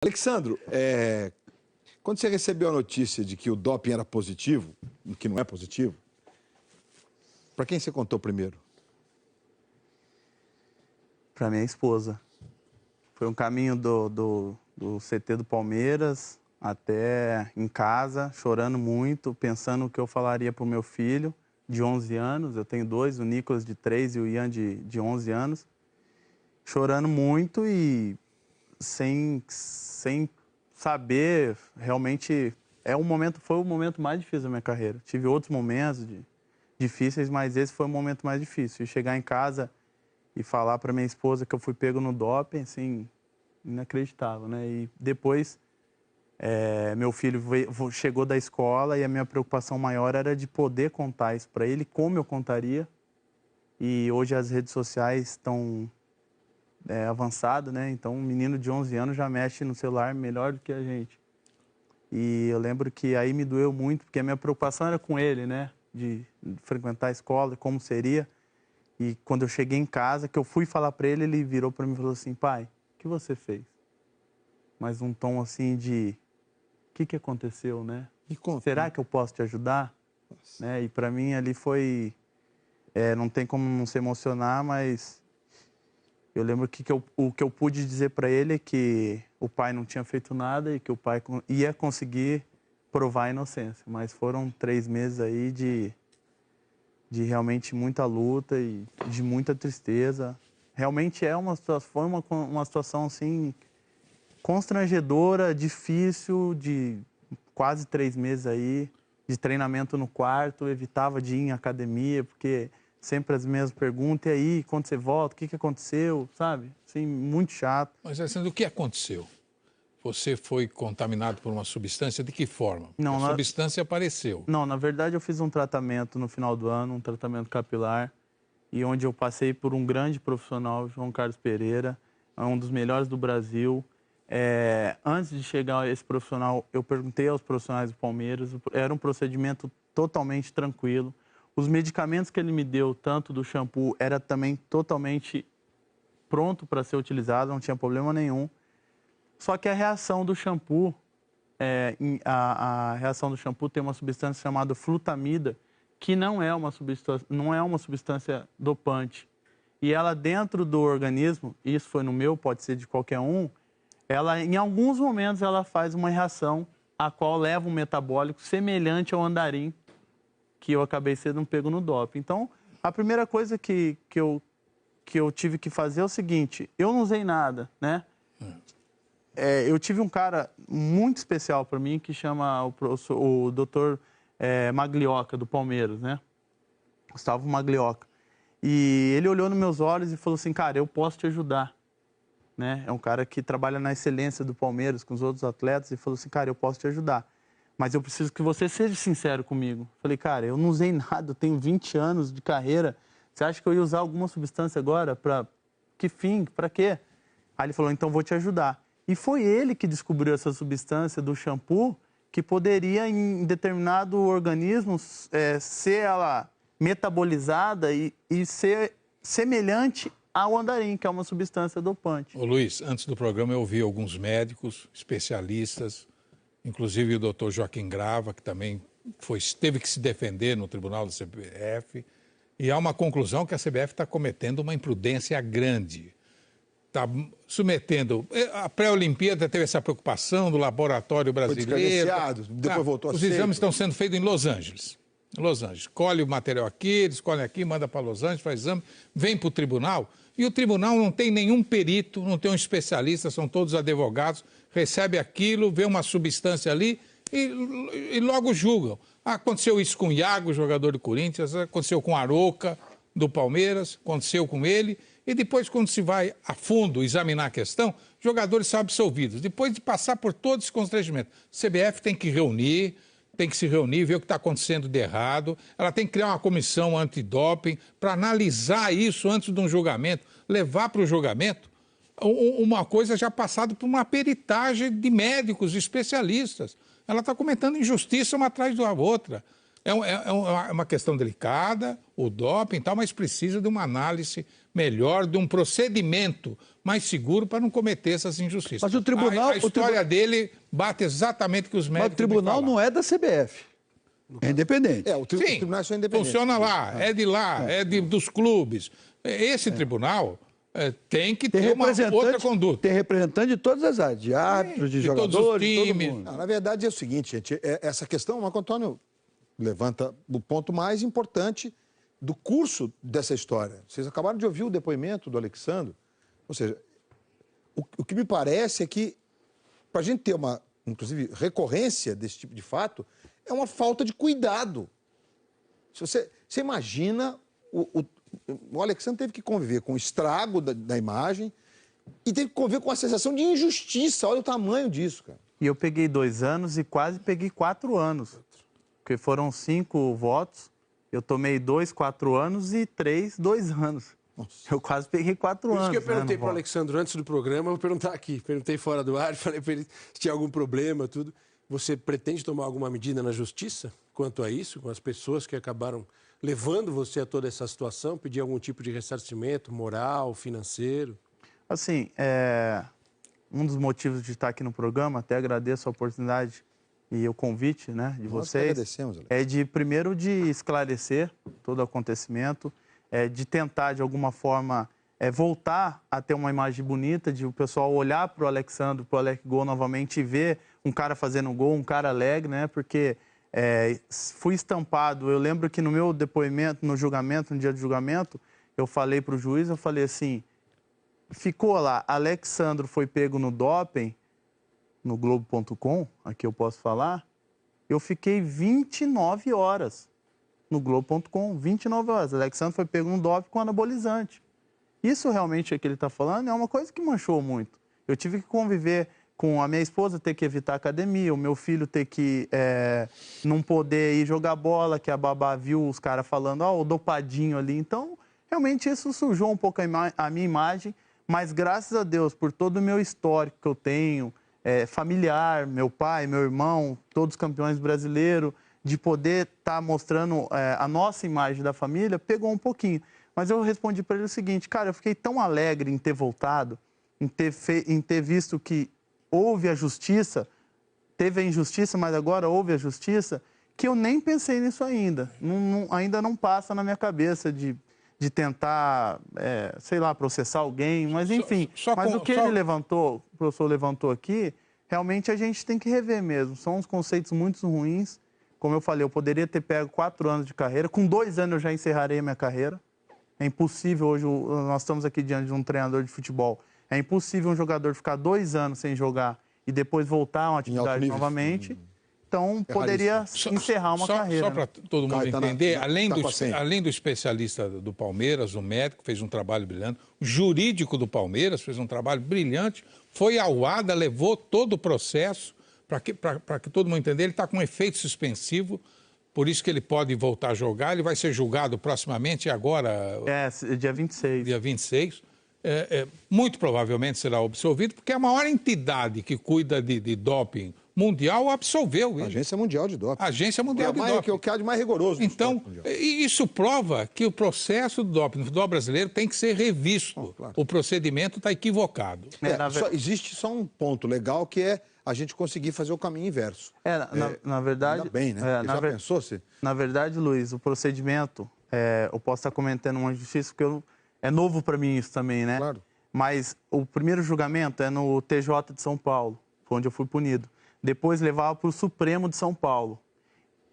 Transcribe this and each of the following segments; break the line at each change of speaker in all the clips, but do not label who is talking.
Alexandro, quando você recebeu a notícia de que o doping era positivo, que não é positivo, para quem você contou primeiro?
Para minha esposa. Foi um caminho do CT do Palmeiras até em casa, chorando muito, pensando o que eu falaria para o meu filho de 11 anos. Eu tenho dois, o Nicolas de 3 e o Ian de 11 anos. Chorando muito e sem saber, realmente, foi o momento mais difícil da minha carreira. Tive outros momentos difíceis, mas esse foi o momento mais difícil. E chegar em casa e falar para minha esposa que eu fui pego no doping, assim, inacreditável, né? E depois, meu filho chegou da escola e a minha preocupação maior era de poder contar isso para ele, como eu contaria. E hoje as redes sociais estão avançado, né? Então, um menino de 11 anos já mexe no celular melhor do que a gente. E eu lembro que aí me doeu muito, porque a minha preocupação era com ele, né? De frequentar a escola, como seria. E quando eu cheguei em casa, que eu fui falar para ele, ele virou para mim e falou assim: pai, o que você fez? Mas um tom assim de: o que aconteceu, né? Será que eu posso te ajudar? Né? E para mim ali foi... não tem como não se emocionar, mas... Eu lembro que o que eu pude dizer para ele é que o pai não tinha feito nada e que o pai ia conseguir provar a inocência. Mas foram 3 meses aí de realmente muita luta e de muita tristeza. Realmente foi uma situação assim, constrangedora, difícil, de quase 3 meses aí, de treinamento no quarto, evitava de ir em academia, porque... sempre as mesmas perguntas, e aí, quando você volta, o que aconteceu, sabe? Assim, muito chato.
Mas, Alessandro, o que aconteceu? Você foi contaminado por uma substância, de que forma?
Não,
a substância apareceu.
Não, na verdade eu fiz um tratamento no final do ano, um tratamento capilar, e onde eu passei por um grande profissional, João Carlos Pereira, um dos melhores do Brasil. Antes de chegar a esse profissional, eu perguntei aos profissionais do Palmeiras, era um procedimento totalmente tranquilo. Os medicamentos que ele me deu, tanto do shampoo, era também totalmente pronto para ser utilizado, não tinha problema nenhum. Só que a reação do shampoo, a reação do shampoo tem uma substância chamada flutamida, que não é uma substância dopante. E ela dentro do organismo, isso foi no meu, pode ser de qualquer um, ela em alguns momentos ela faz uma reação a qual leva um metabólico semelhante ao andarim, que eu acabei sendo pego no doping. Então, a primeira coisa que eu tive que fazer é o seguinte: eu não usei nada, né? Eu tive um cara muito especial para mim, que chama o Dr. Maglioca, do Palmeiras, né? Gustavo Maglioca. E ele olhou nos meus olhos e falou assim: cara, eu posso te ajudar. Né? É um cara que trabalha na excelência do Palmeiras com os outros atletas e falou assim: cara, eu posso te ajudar. Mas eu preciso que você seja sincero comigo. Falei: cara, eu não usei nada, eu tenho 20 anos de carreira. Você acha que eu ia usar alguma substância agora? Para que fim? Para quê? Aí ele falou: então vou te ajudar. E foi ele que descobriu essa substância do shampoo, que poderia, em determinado organismo, ser ela metabolizada e ser semelhante ao andarim, que é uma substância dopante.
Ô Luiz, antes do programa eu ouvi alguns médicos, especialistas, inclusive o doutor Joaquim Grava, que também teve que se defender no tribunal da CBF, e há uma conclusão que a CBF está cometendo uma imprudência grande. Está submetendo... A pré-Olimpíada teve essa preocupação do laboratório brasileiro.
Foi descredenciado, depois voltou a
Os
ser.
exames estão sendo feitos em Los Angeles. Los Angeles. Colhe o material aqui, eles colhem aqui, manda para Los Angeles, faz exame, vem para o tribunal, e o tribunal não tem nenhum perito, não tem um especialista, são todos advogados, recebe aquilo, vê uma substância ali e logo julgam. Aconteceu isso com o Iago, jogador do Corinthians, aconteceu com o Arouca, do Palmeiras, aconteceu com ele, e depois, quando se vai a fundo examinar a questão, jogadores são absolvidos. Depois de passar por todo esse constrangimento, a CBF tem que se reunir, ver o que está acontecendo de errado. Ela tem que criar uma comissão antidoping para analisar isso antes de um julgamento, levar para o julgamento uma coisa já passada por uma peritagem de médicos, especialistas. Ela está cometendo injustiça uma atrás da outra. É uma questão delicada, o doping e tal, mas precisa de uma análise melhor, de um procedimento mais seguro para não cometer essas injustiças.
Mas o tribunal...
A história dele bate exatamente o que os médicos...
Mas o tribunal não é da CBF. É independente.
O tribunal é independente.
Funciona lá, é de lá, dos clubes. Esse tribunal tem que ter uma outra conduta.
Tem representante de todas as áreas, de árbitros, de jogadores,
todos os times.
todo mundo.
Não, na verdade é o seguinte, gente, essa questão, o Marco Antônio levanta o ponto mais importante do curso dessa história. Vocês acabaram de ouvir o depoimento do Alexandre. Ou seja, o que me parece é que, para a gente ter uma, inclusive, recorrência desse tipo de fato, é uma falta de cuidado. Se você imagina, o Alexandre teve que conviver com o estrago da imagem e teve que conviver com a sensação de injustiça. Olha o tamanho disso, cara.
E eu peguei 2 anos e quase peguei 4 anos. Porque foram 5 votos. Eu tomei 2, 4 anos e 3, 2 anos. Nossa. Eu quase peguei 4 anos.
Por isso que eu perguntei para o Alexandre antes do programa, eu vou perguntar aqui. Perguntei fora do ar, falei para ele se tinha algum problema, tudo. Você pretende tomar alguma medida na justiça quanto a isso, com as pessoas que acabaram levando você a toda essa situação? Pedir algum tipo de ressarcimento moral, financeiro?
Assim, um dos motivos de estar aqui no programa, até agradeço a oportunidade e o convite, né, de vocês, é primeiro de esclarecer todo o acontecimento, de tentar, de alguma forma, voltar a ter uma imagem bonita, de o pessoal olhar para o Alexandre, para o Alec Gol novamente e ver um cara fazendo gol, um cara alegre, né, porque fui estampado. Eu lembro que no meu depoimento, no julgamento, no dia do julgamento, eu falei para o juiz, eu falei assim, ficou lá, Alexandre foi pego no doping, no Globo.com, aqui eu posso falar, eu fiquei 29 horas no Globo.com, 29 horas. Alexandre foi pego no doping com anabolizante. Isso realmente é que ele está falando, é uma coisa que manchou muito. Eu tive que conviver com a minha esposa ter que evitar a academia, o meu filho ter que não poder ir jogar bola, que a babá viu os caras falando, o dopadinho ali. Então, realmente isso sujou um pouco a minha imagem, mas graças a Deus, por todo o meu histórico que eu tenho, familiar, meu pai, meu irmão, todos campeões brasileiros, de poder estar mostrando a nossa imagem da família, pegou um pouquinho. Mas eu respondi para ele o seguinte, cara, eu fiquei tão alegre em ter voltado, em ter visto que houve a justiça, teve a injustiça, mas agora houve a justiça, que eu nem pensei nisso ainda. Ainda não passa na minha cabeça de tentar, sei lá, processar alguém, mas enfim. Mas o que ele levantou, o professor levantou aqui, realmente a gente tem que rever mesmo. São uns conceitos muito ruins. Como eu falei, eu poderia ter pego 4 anos de carreira. Com 2 anos eu já encerrarei a minha carreira. É impossível hoje, nós estamos aqui diante de um treinador de futebol. É impossível um jogador ficar 2 anos sem jogar e depois voltar a uma atividade novamente. Então, poderia encerrar uma carreira.
Só para todo mundo entender, além do especialista do Palmeiras, o médico fez um trabalho brilhante, o jurídico do Palmeiras fez um trabalho brilhante, foi ao ADA, levou todo o processo, para que todo mundo entenda, ele está com efeito suspensivo, por isso que ele pode voltar a jogar, ele vai ser julgado proximamente, agora...
dia 26.
Dia 26. Muito provavelmente será absolvido, porque a maior entidade que cuida de doping mundial absolveu ele.
A Agência Mundial de Doping.
A Agência Mundial de Doping.
Que é o que há de mais rigoroso.
Então, isso prova que o processo do doping no futebol brasileiro tem que ser revisto. Claro. O procedimento está equivocado.
Existe só um ponto legal, que é a gente conseguir fazer o caminho inverso.
Na verdade...
Ainda bem, né? Pensou se...
Na verdade, Luiz, o procedimento, eu posso estar comentando uma injustiça, porque é novo para mim isso também, né?
Claro.
Mas o primeiro julgamento é no TJ de São Paulo, onde eu fui punido. Depois levava para o Supremo de São Paulo.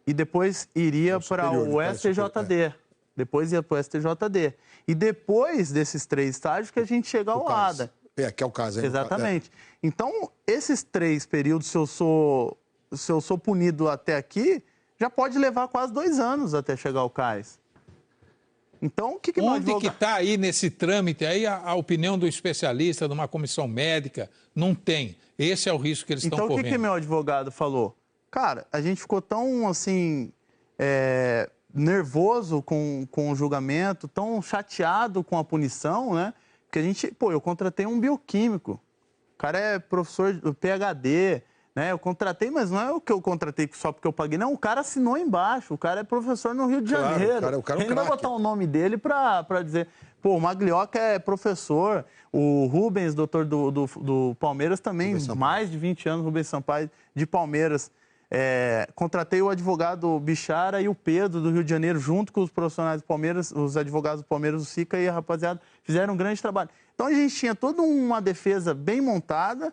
E depois iria para o STJD. Depois ia para o STJD. E depois desses 3 estágios que a gente chega ao ADA.
Que é o caso.
Exatamente. Então, esses 3 períodos, se eu sou punido até aqui, já pode levar quase 2 anos até chegar ao CAIS. Então, o que
Onde que está aí nesse trâmite aí a opinião do especialista, de uma comissão médica? Não tem. Esse é o risco que eles estão correndo.
Então, o que meu advogado falou? Cara, a gente ficou tão, assim, nervoso com o julgamento, tão chateado com a punição, né? Porque eu contratei um bioquímico. O cara é professor do PhD, né? Eu contratei, mas não é o que eu contratei só porque eu paguei. Não, o cara assinou embaixo. O cara é professor no Rio de
Claro,
Janeiro.
o cara é um
Ele não vai
craque.
botar o nome dele para dizer... Pô, o Maglioca é professor. O Rubens, doutor do Palmeiras, também, mais de 20 anos, Rubens Sampaio, de Palmeiras. Contratei o advogado Bichara e o Pedro, do Rio de Janeiro, junto com os profissionais do Palmeiras, os advogados do Palmeiras, o Sica e a rapaziada, fizeram um grande trabalho. Então, a gente tinha toda uma defesa bem montada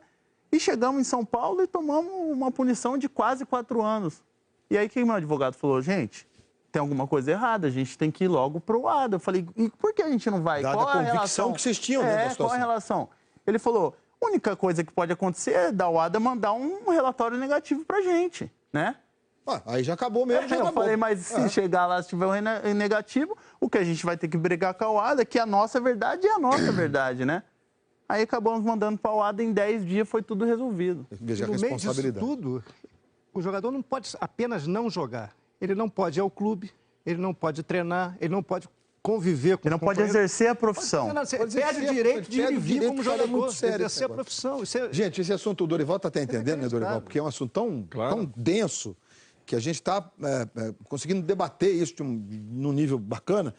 e chegamos em São Paulo e tomamos uma punição de quase 4 anos. E aí, o que o meu advogado falou? Gente, tem alguma coisa errada, a gente tem que ir logo pro ADA. Eu falei, e por que a gente não vai?
Dada
Qual
a convicção que vocês tinham dentro da situação.
Qual a relação? Ele falou, a única coisa que pode acontecer é dar o ADA mandar um relatório negativo pra gente, né?
Aí já acabou mesmo, já
Eu
acabou.
falei, mas se chegar lá, se tiver um negativo, o que a gente vai ter que brigar com a ADA é que a nossa verdade é a nossa verdade, né? Aí acabamos mandando para o ADA, em 10 dias foi tudo resolvido.
Veja a
No meio disso
responsabilidade.
tudo, o jogador não pode apenas não jogar. Ele não pode ir ao clube, ele não pode treinar, ele não pode conviver com
Ele não pode exercer a profissão.
Você
Pode
perde o
exercer,
direito de ir
perde
e
o
vir
direito,
como
cara, é
jogador,
muito sério
exercer
esse
a profissão. Isso é...
Gente, esse assunto o Dorival está até entendendo, né, Dorival? Porque é um assunto tão denso que a gente está conseguindo debater isso num nível bacana.